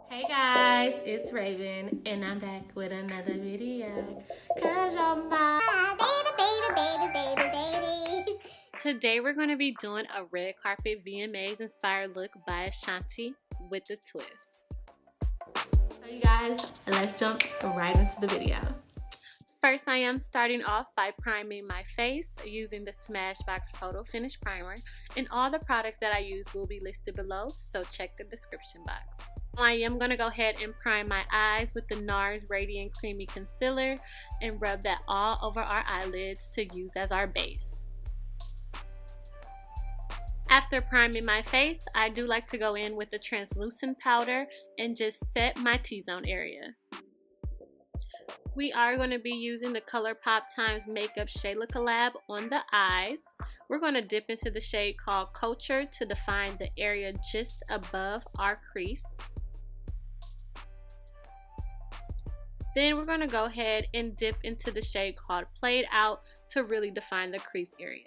Hey guys, it's Raven and I'm back with another video. Cause you're my baby. Today we're going to be doing a red carpet VMAs inspired look by Ashanti with a twist. So you guys, let's jump right into the video. First, I am starting off by priming my face using the Smashbox Photo Finish Primer, and all the products that I use will be listed below, so check the description box. I am going to go ahead and prime my eyes with the NARS Radiant Creamy Concealer and rub that all over our eyelids to use as our base. After priming my face, I do like to go in with the translucent powder and just set my T-zone area. We are going to be using the Colourpop x Makeup Shayla collab on the eyes. We're going to dip into the shade called Culture to define the area just above our crease. Then we're going to go ahead and dip into the shade called Played Out to really define the crease area.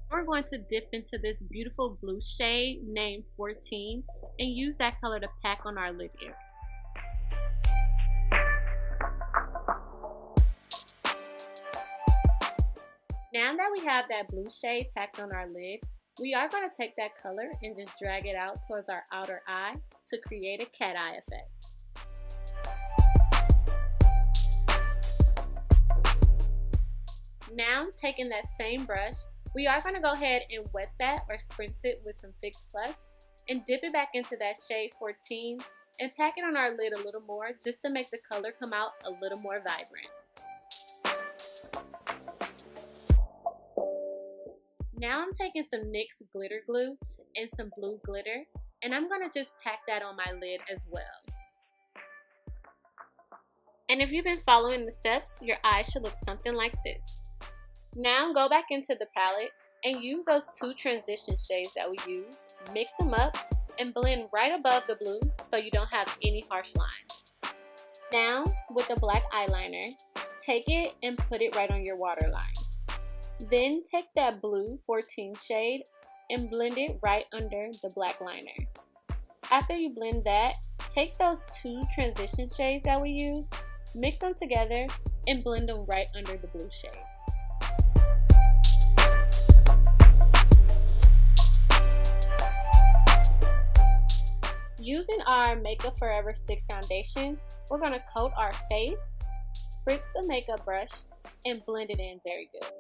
We're going to dip into this beautiful blue shade named 14 and use that color to pack on our lid area. Now that we have that blue shade packed on our lid, we are going to take that color and just drag it out towards our outer eye to create a cat eye effect. Now, taking that same brush, we are going to go ahead and wet that or spritz it with some Fix Plus and dip it back into that shade 14 and pack it on our lid a little more just to make the color come out a little more vibrant. Now I'm taking some NYX Glitter Glue and some blue glitter, and I'm going to just pack that on my lid as well. And if you've been following the steps, your eyes should look something like this. Now go back into the palette and use those two transition shades that we used, mix them up, and blend right above the blue so you don't have any harsh lines. Now, with a black eyeliner, take it and put it right on your waterline. Then take that blue 14 shade and blend it right under the black liner. After you blend that, take those two transition shades that we used, mix them together, and blend them right under the blue shade. Using our Makeup Forever Stick Foundation, we're going to coat our face, spritz the makeup brush, and blend it in very good.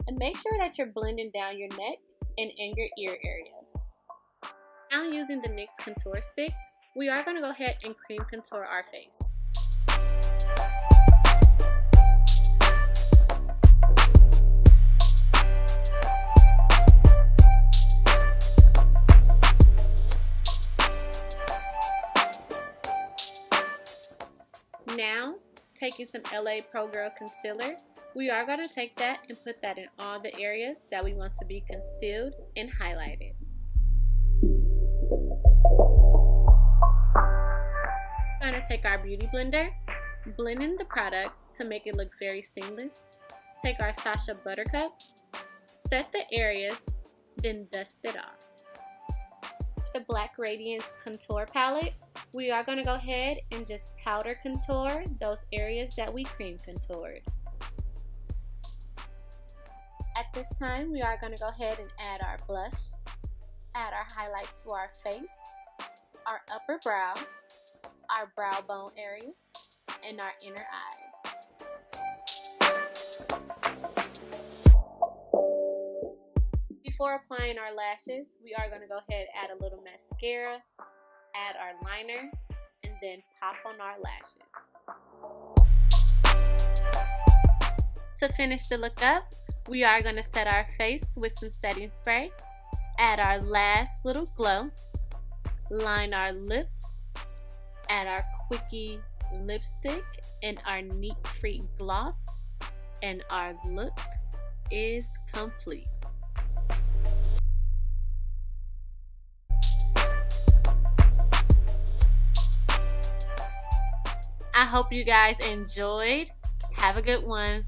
And make sure that you're blending down your neck and in your ear area. Now using the NYX Contour Stick, we are going to go ahead and cream contour our face. Now, taking some LA Pro Girl Concealer, we are going to take that and put that in all the areas that we want to be concealed and highlighted. We're going to take our beauty blender, blend in the product to make it look very seamless. Take our Sacha buttercup, set the areas, then dust it off. The Black Radiance Contour Palette, we are going to go ahead and just powder contour those areas that we cream contoured. At this time, we are going to go ahead and add our blush, add our highlight to our face, our upper brow, our brow bone area, and our inner eye. Before applying our lashes, we are going to go ahead and add a little mascara, add our liner, and then pop on our lashes. To finish the look up, we are going to set our face with some setting spray, add our last little glow, line our lips, add our Quickie lipstick and our Neat Free gloss, and our look is complete. I hope you guys enjoyed. Have a good one.